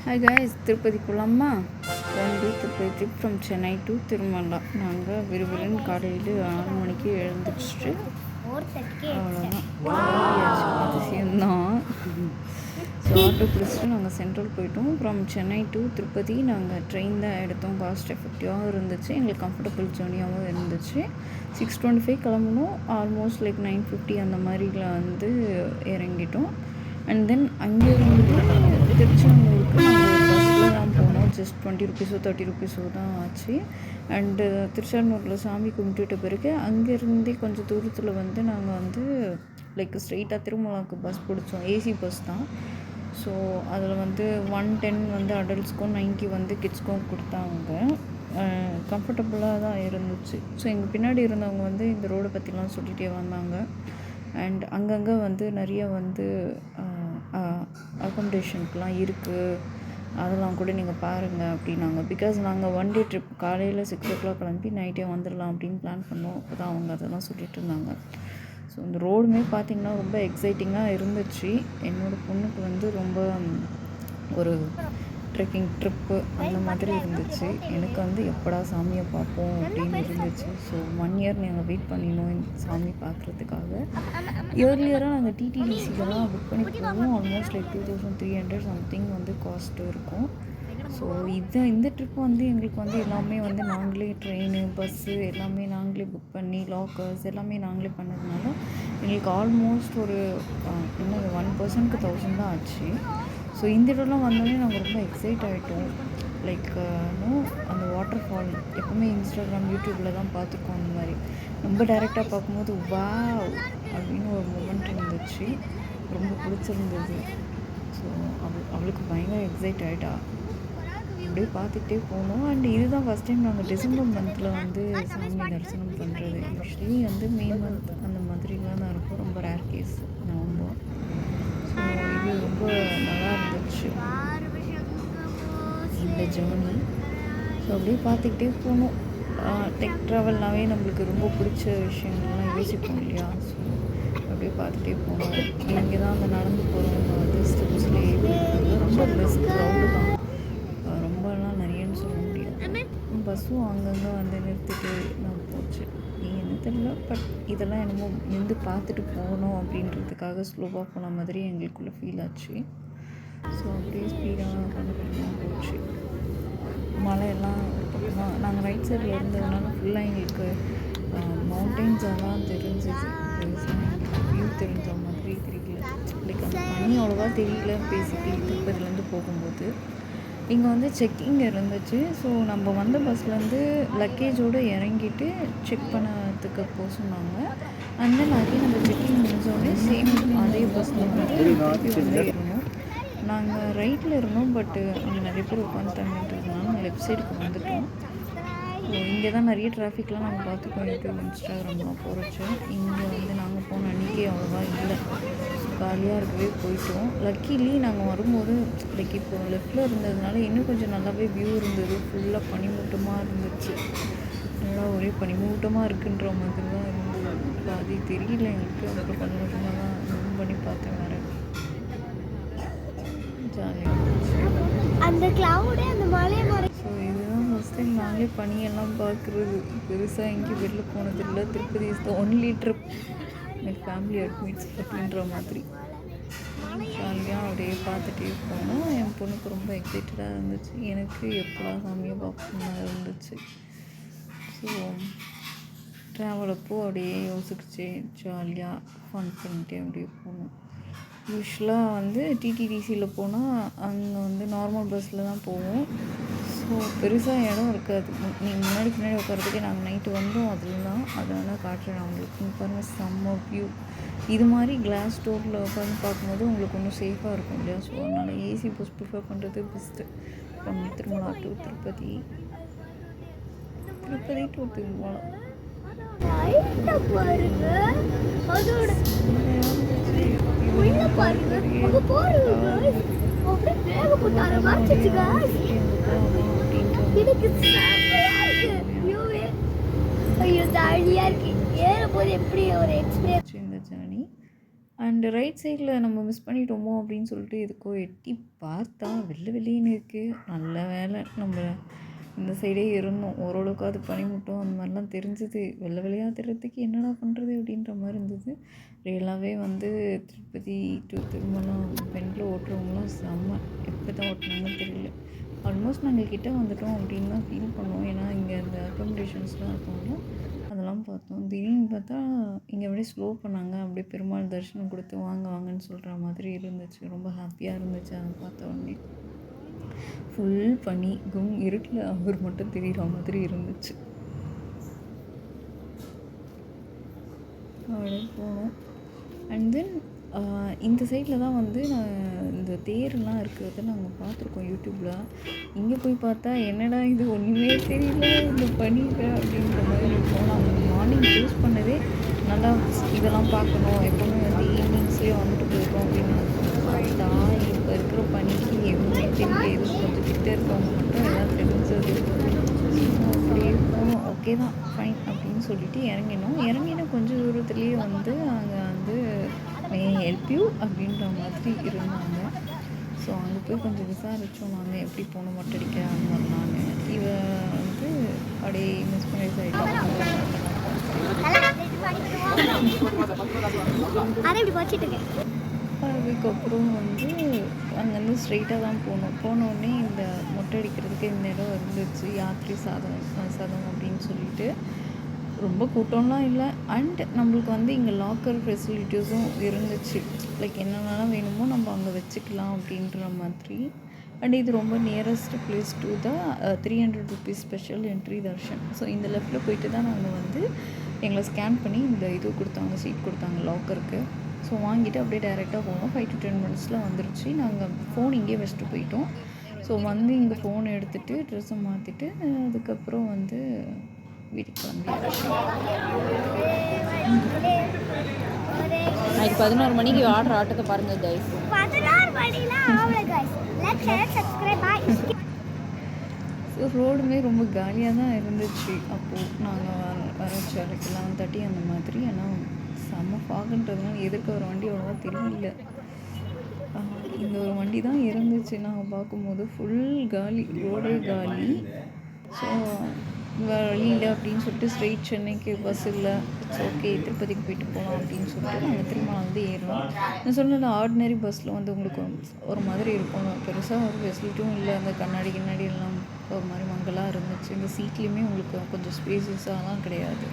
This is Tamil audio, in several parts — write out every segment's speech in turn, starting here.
Hi guys, திருப்பதி போகலாமா? 1 day Tirupati trip from Chennai to Tirumala. நாங்கள் விறுவிறுன்னு காலையில் 6 மணிக்கு எழுந்திரிச்சிட்டு அவ்வளோதான் அதிசயம்தான். ஸோ ஆட்டோ பிடிச்சிட்டு நாங்கள் சென்ட்ரல் போயிட்டோம். ஃப்ரம் சென்னை டு திருப்பதி நாங்கள் ட்ரெயின் தான் எடுத்தோம். காஸ்ட் எஃபெக்டிவாகவும் இருந்துச்சு, எங்களுக்கு கம்ஃபர்டபுள் ஜேர்னியாகவும் இருந்துச்சு. 6:25 கிளம்பணும். ஆல்மோஸ்ட் லைக் 9:50 அந்த மாதிரில வந்து இறங்கிட்டோம். அண்ட் தென் அங்கேருந்து திருச்செந்தூருக்கு நாங்கள் பஸ்ஸில் தான் போனோம். ஜஸ்ட் 20 ருபீஸோ 30 ருபீஸோ தான் ஆச்சு. அண்டு திருச்செந்தூரில் சாமி கும்பிட்டுட்ட பிறகு அங்கேருந்தே கொஞ்சம் தூரத்தில் வந்து நாங்கள் வந்து லைக் ஸ்ட்ரெயிட்டாக திருமலாவுக்கு பஸ் பிடிச்சோம். ஏசி பஸ் தான். ஸோ அதில் வந்து 110 வந்து அடல்ட்ஸ்க்கும் 90 வந்து கிட்ஸ்க்கும் கொடுத்தாங்க. கம்ஃபர்டபுளாக தான் இருந்துச்சு. ஸோ எங்கள் பின்னாடி இருந்தவங்க வந்து இந்த ரோடை பற்றிலாம் சொல்லிகிட்டே வந்தாங்க. அண்ட் அங்கங்கே வந்து நிறைய வந்து அக்கமடேஷனுக்குலாம் இருக்குது, அதெல்லாம் கூட நீங்கள் பாருங்கள் அப்படின்னாங்க. பிகாஸ் நாங்கள் 1 day ட்ரிப் காலையில் 6 o'clock கிளம்பி நைட்டே வந்துடலாம் அப்படின்னு பிளான் பண்ணோம். அப்போ தான் அவங்க அதெல்லாம் சொல்லிட்டு இருந்தாங்க. ஸோ இந்த ரோடுமே பார்த்திங்கன்னா ரொம்ப எக்ஸைட்டிங்காக இருந்துச்சு. என்னோடய பொண்ணுக்கு வந்து ரொம்ப ஒரு ட்ரெக்கிங் ட்ரிப்பு அந்த மாதிரி இருந்துச்சு. எனக்கு வந்து எப்படா சாமியை பார்ப்போம் அப்படின்னு இருந்துச்சு. ஸோ 1 year நாங்கள் வெயிட் பண்ணினோம் சாமி பார்க்குறதுக்காக. இயர்லியராக நாங்கள் டிடிடிசிலலாம் புக் பண்ணி போவோம். ஆல்மோஸ்ட் லைக் 2300 சம்திங் வந்து காஸ்ட்டு இருக்கும். ஸோ இந்த ட்ரிப் வந்து எங்களுக்கு வந்து எல்லாமே வந்து நாங்களே ட்ரெயின், பஸ்ஸு எல்லாமே நாங்களே புக் பண்ணி லாக்கர்ஸ் எல்லாமே நாங்களே பண்ணதுனால எங்களுக்கு ஆல்மோஸ்ட் ஒரு இன்னும் 1 personக்கு 1000 தான் ஆச்சு. ஸோ இந்த இடம்லாம் வந்தோடனே நாங்கள் ரொம்ப எக்ஸைட் ஆகிட்டோம். லைக் அந்த வாட்டர் ஃபால் எப்போவுமே இன்ஸ்டாகிராம் யூடியூப்பில் தான் பார்த்துருக்கோம். அந்த மாதிரி ரொம்ப டைரெக்டாக பார்க்கும்போது வாவ் அப்படின்னு ஒரு மூமெண்ட் இருந்துச்சு. ரொம்ப பிடிச்சிருந்தது. ஸோ அவளுக்கு பயங்கர எக்ஸைட் ஆகிட்டா. அப்படியே பார்த்துக்கிட்டே போனோம். அண்ட் இதுதான் ஃபஸ்ட் டைம் நாங்கள் டிசம்பர் மந்தில் வந்து சாமி தரிசனம் பண்ணுறது. யூஸ்வலி வந்து மே மந்த் அந்த மாதிரிலாம் தான் இருக்கும். ரொம்ப ரேர் கேஸ் நவம்பர். ஸோ இது ரொம்ப நல்லா இருந்துச்சு இந்த ஜேர்னி. ஸோ அப்படியே பார்த்துக்கிட்டே போனோம். டெக் ட்ராவல்னாவே நம்மளுக்கு ரொம்ப பிடிச்ச விஷயங்கள்லாம் யோசிப்போம் இல்லையா? ஸோ அப்படியே பார்த்துட்டே போனோம். இங்கே தான் அந்த நடந்து போகிறவங்க வந்து ஸ்டெப்ஸ்லேயே ரொம்ப லெஸ் க்ரௌடு தான். ரொம்பலாம் நிறையன்னு சொல்ல முடியாது. பஸ்ஸும் அங்கங்கே வந்து நிறுத்திட்டு நான் போச்சு. என்ன தெரியல, பட் இதெல்லாம் என்னமோ நின்று பார்த்துட்டு போகணும் அப்படின்றதுக்காக ஸ்லோவாக போன மாதிரி எங்களுக்குள்ளே ஃபீல் ஆச்சு. ஸோ அப்படியே ஸ்பீடாக கண்டுபிடிக்கலாம் போச்சு. மலையெல்லாம் ஒரு பக்கமாக நாங்கள் ரைட் சைடில் இருந்ததுனால ஃபுல்லாக எங்களுக்கு மவுண்டெயின்ஸாக தான் தெரிஞ்சிது. வியூ தெரிஞ்ச மாதிரி தெரியல. லைக் அந்த பனி அவ்வளோவா தெரியல. பேசிக்கிட்டு திருப்பதிலேருந்து போகும்போது இங்கே வந்து செக்கிங் இருந்துச்சு. ஸோ நம்ம வந்த பஸ்லேருந்து லக்கேஜோடு இறங்கிட்டு செக் பண்ணதுக்கு போக சொன்னாங்க. அண்ட் தென் அகைன் அந்த செக்கிங் முடிஞ்சோடனே சேம் அதே பஸ்ஸில் வந்து திருப்பி வந்து இருந்தோம். நாங்கள் ரைட்டில் இருந்தோம், பட்டு அங்கே நிறைய பேர் உட்காந்துட்டாங்கன்றதுனால நாங்கள் லெஃப்ட் சைடுக்கு வந்துட்டோம். ஸோ இங்கே தான் நிறைய டிராஃபிக்லாம் நாங்கள் பார்த்துக்கோம். யூடியூப் இன்ஸ்டாகிராம்லாம் போகிறச்சு. இங்கே வந்து நாங்கள் போன அன்றைக்கே அவ்வளோவா இல்லை. காலியாக இருக்கவே போயிட்டோம். லக்கிலி நாங்கள் வரும்போது லைக் இப்போ லெஃப்டில் இருந்ததுனால இன்னும் கொஞ்சம் நல்லாவே வியூ இருந்தது. ஃபுல்லாக பனிமூட்டமாக இருந்துச்சு. நல்லா ஒரே பனிமூட்டமாக இருக்குன்ற மாதிரி தான் இருந்தது. அது தெரியல எங்களுக்கு. அப்புறம் கொஞ்சமாக தான் ஜூம் பண்ணி பார்த்தேன். வேறு ஜாலியாக இருந்துச்சு அந்த க்ளவுடே அந்த மலையை மாதிரி. ஸோ இதுதான் ஃபஸ்ட் டைம் நாங்களே பனியெல்லாம் பார்க்குறது. பெருசாக எங்கேயும் வெளில போனதில்லை. Tirupati is the only trip like family admits அப்படின்ற மாதிரி ஜாலியாக அப்படியே பார்த்துட்டே போனோம். என் பொண்ணுக்கு ரொம்ப எக்ஸைட்டடாக இருந்துச்சு. எனக்கு எப்படா சாமியை பார்க்கணுமா இருந்துச்சு. ஸோ ட்ராவல் அப்போ அப்படியே யோசிச்சு ஜாலியாக ஃபன் பண்ணிட்டு அப்படியே போனோம். யூஸ்வலாக வந்து டிடிடிசியில் போனால் அங்கே வந்து நார்மல் பஸ்ஸில் தான் போவோம். ஸோ பெருசாக இடம் இருக்காது. நீங்கள் முன்னாடி உட்காரத்துக்கே நாங்கள் நைட்டு வந்தோம். அதில் தான் அதனால் காட்டுறேன் அவங்களுக்கு. பாருங்கள் செம்ம வியூ. இது மாதிரி கிளாஸ் டோரில் உட்காந்து பார்க்கும்போது உங்களுக்கு ஒன்றும் சேஃபாக இருக்கும் இல்லையா? ஸோ அதனால் ஏசி பஸ் ப்ரிஃபர் பண்ணுறது best. From Tirumala to Tirupati, Tirupati to Tirumala. இந்த ஜர்னி அண்டு ரைட் சைடில் நம்ம மிஸ் பண்ணிட்டோமோ அப்படின்னு சொல்லிட்டு எதுக்கோ எட்டி பார்த்தா வெள்ளைன்னு இருக்குது. நல்ல வேலை நம்ம இந்த சைடே இருந்தோம். ஓரளவுக்கு அது பனிமூட்டம் அந்த மாதிரிலாம் தெரிஞ்சுது. வெள்ளையாக தெரிறதுக்கு என்னடா பண்ணுறது அப்படின்ற மாதிரி இருந்தது. ரியலாகவே வந்து திருப்பதி டு திருமலம் பெண்ணில் ஓட்டுறவங்களாம் செம்ம. எப்போ தான் ஓட்டுனாங்கன்னு தெரியல. ஆல்மோஸ்ட் நாங்கள் கிட்டே வந்துட்டோம் அப்படின்னு தான் ஃபீல் பண்ணோம். ஏன்னா இங்கே இந்த அக்கமடேஷன்ஸ்லாம் இருக்கோம்ல, அதெல்லாம் பார்த்தோம். திடீர்னு பார்த்தா இங்கே அப்படியே ஸ்லோ பண்ணாங்க. அப்படியே பெருமாள் தரிசனம் கொடுத்து வாங்க வாங்கன்னு சொல்கிற மாதிரி இருந்துச்சு. ரொம்ப ஹாப்பியாக இருந்துச்சு அதை பார்த்த உடனே. ஃபுல் பனி இருட்டில் அவர் மட்டும் தெரிகிற மாதிரி இருந்துச்சு. அப்படியே போனோம். அண்ட் தென் இந்த சைடில் தான் வந்து இந்த தேர்லாம் இருக்கிறத நாங்கள் பார்த்துருக்கோம் யூடியூப்பில். இங்கே போய் பார்த்தா என்னடா இது ஒன்றுமே தெரியல இந்த பனியில் அப்படின்ற மாதிரி இருக்கும். நாங்கள் மார்னிங் சூஸ் பண்ணதே நல்லா இதெல்லாம் பார்க்கணும், எப்போவுமே வந்து ஈவினிங்ஸ்லேயே வந்துட்டு போயிடும் அப்படின்னு பார்த்தா இப்போ இருக்கிற பனிக்கு எதுவுமே தெரியல. எதுவும் கொஞ்சம் கிட்டே இருக்கவங்க மட்டும் எல்லாம் தெரிஞ்சது. அப்படியே போனோம். ஓகே தான், ஃபைன் அப்படின்னு சொல்லிட்டு இறங்கினோம். கொஞ்சம் தூரத்துலேயே வந்து அங்கே வந்து மே ஹெல்ப் யூ அப்படின்ற மாதிரி இருந்தாங்க. ஸோ அங்கே போய் கொஞ்சம் விசாரித்தோம். நாங்கள் எப்படி போகணும் மொட்டை அடிக்க அந்த மாதிரிலான்னு. இவ வந்து அப்படியே மிஸ்மரைஸ் ஆகிட்டோம். அதுக்கப்புறம் வந்து அங்கேருந்து ஸ்ட்ரெயிட்டாக தான் போனோடனே இந்த மொட்டை அடிக்கிறதுக்கு இந்த இடம் இருந்துச்சு, யாத்ரி சதம் அப்படின்னு சொல்லிட்டு. ரொம்ப கூட்டம்லாம் இல்லை. அண்ட் நம்மளுக்கு வந்து இங்கே லாக்கர் ஃபெசிலிட்டிஸும் இருந்துச்சு. லைக் என்னென்னலாம் வேணுமோ நம்ம அங்கே வச்சுக்கலாம் அப்படின்ற மாதிரி. அண்ட் இது ரொம்ப nearest place to the 300 rupees special entry Darshan. So இந்த லெஃப்ட்டில் போயிட்டு தான் நாங்கள் வந்து எங்களை ஸ்கேன் பண்ணி இந்த இது கொடுத்தாங்க, சீட் கொடுத்தாங்க லாக்கருக்கு. ஸோ வாங்கிட்டு அப்படியே டைரெக்டாக போனோம். 5 to 10 minutes வந்துருச்சு. நாங்கள் ஃபோன் இங்கே வச்சுட்டு போயிட்டோம். ஸோ வந்து இங்கே ஃபோன் எடுத்துகிட்டு ட்ரெஸ்ஸை மாற்றிட்டு அதுக்கப்புறம் வந்து வீட்டுக்கு கிளம்பியாச்சு. நைட் 11 மணிக்கு ஆடுற ஆட்டத்தை பாருங்கள் கைஸ். 11 மணிலாம் ஆவல guys. Like share subscribe bye. So ரோடுமே ரொம்ப காலியாக தான் இருந்துச்சு. அப்போது நாங்கள் வரச்சு 11:30 அந்த மாதிரி. ஆனால் செம்ம ஃபாகுன்றதுனால எதிர்க்க ஒரு வண்டி அவ்வளோவா தெரியல. இந்த ஒரு வண்டி தான் இருந்துச்சு. நாங்கள் பார்க்கும்போது ஃபுல் காலி, ரோடே காலி. ஸோ வழி இல்லை அப்படின்னு சொல்லிட்டு ஸ்ட்ரெயிட் சென்னைக்கு பஸ் இல்லை, இட்ஸ் ஓகே திருப்பதிக்கு போயிட்டு போகலாம் அப்படின்னு சொல்லிட்டு நாங்கள் திரும்ப வந்து ஏறலாம். நான் சொன்னல ஆர்டினரி பஸ்ஸில் வந்து உங்களுக்கு ஒரு மாதிரி இருக்கும். பெருசாக ஒரு ஃபெசிலிட்டியும் இல்லை. அந்த கண்ணாடி எல்லாம் ஒரு மாதிரி மங்கலாக இருந்துச்சு. இந்த சீட்லேயுமே உங்களுக்கு கொஞ்சம் ஸ்பேசஸாலாம் கிடையாது.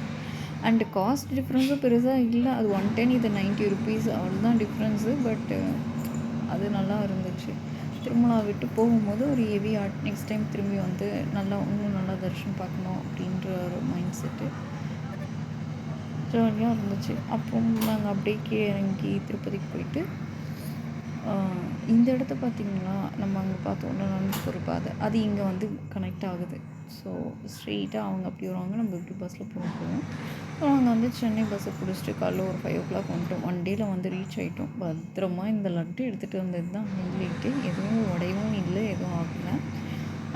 அண்டு காஸ்ட் டிஃப்ரென்ஸும் பெருசாக இல்லை. அது 110, இது 90 rupees அவ்வளோதான் டிஃப்ரென்ஸு. பட் அது நல்லா இருந்துச்சு. திருமலா விட்டு போகும்போது ஒரு ஹெவி ஆர்ட் நெக்ஸ்ட் டைம் திரும்பி வந்து இன்னும் நல்லா தரிசனம் பார்க்கணும் அப்படின்ற ஒரு மைண்ட் செட்டு ஜாலியாக இருந்துச்சு. அப்புறம் நாங்கள் அப்படியே இறங்கி திருப்பதிக்கு போயிட்டு இந்த இடத்த பார்த்திங்களா, நம்ம அங்கே பார்த்தோன்னா ஒரு பாதை அது இங்கே வந்து கனெக்ட் ஆகுது. ஸோ ஸ்ட்ரெயிட்டாக அவங்க அப்படி வருவாங்க, நம்ம இப்படி பஸ்ஸில் போவோம். ஸோ நாங்கள் வந்து சென்னை பஸ்ஸை பிடிச்சிட்டு காலைல ஒரு 5 o'clock வந்துட்டோம். 1 dayல வந்து ரீச் ஆகிட்டோம். பத்திரமா இந்த லட்டு எடுத்துகிட்டு வந்தது தான் ஹைலைட்டு. எதுவும் உடையவும் இல்லை, எதுவும் ஆகலை.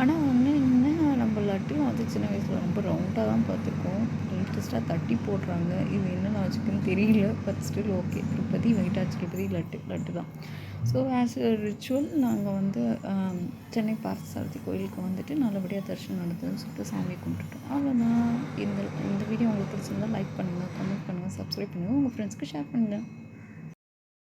ஆனால் வந்து என்ன நம்ம லட்டு வந்து சின்ன வயசில் ரொம்ப ரவுண்டாக தான் பார்த்துருக்கோம். லேட்டஸ்ட்டாக தட்டி போடுறாங்க. இது என்ன லாஜிக்குன்னு தெரியல. But still okay. திருப்பதி வெயிட்டாச்சு திருப்பதி லட்டு தான். ஸோ ஆஸ் எ ரிச்சுவல் நாங்கள் வந்து சென்னை பார்த்தசாரதி கோயிலுக்கு வந்துட்டு நல்லபடியாக தரிசனம் நடந்ததுன்னு சொல்லிட்டு சாமி கும்பிட்டுட்டோம். அவ்வளோதான். இந்த வீடியோ உங்களுக்கு பிடிச்சிருந்தால் லைக் பண்ணுங்கள், கமெண்ட் பண்ணுங்கள், சப்ஸ்கிரைப் பண்ணுங்கள், உங்கள் ஃப்ரெண்ட்ஸ்க்கு ஷேர் பண்ணுங்கள்.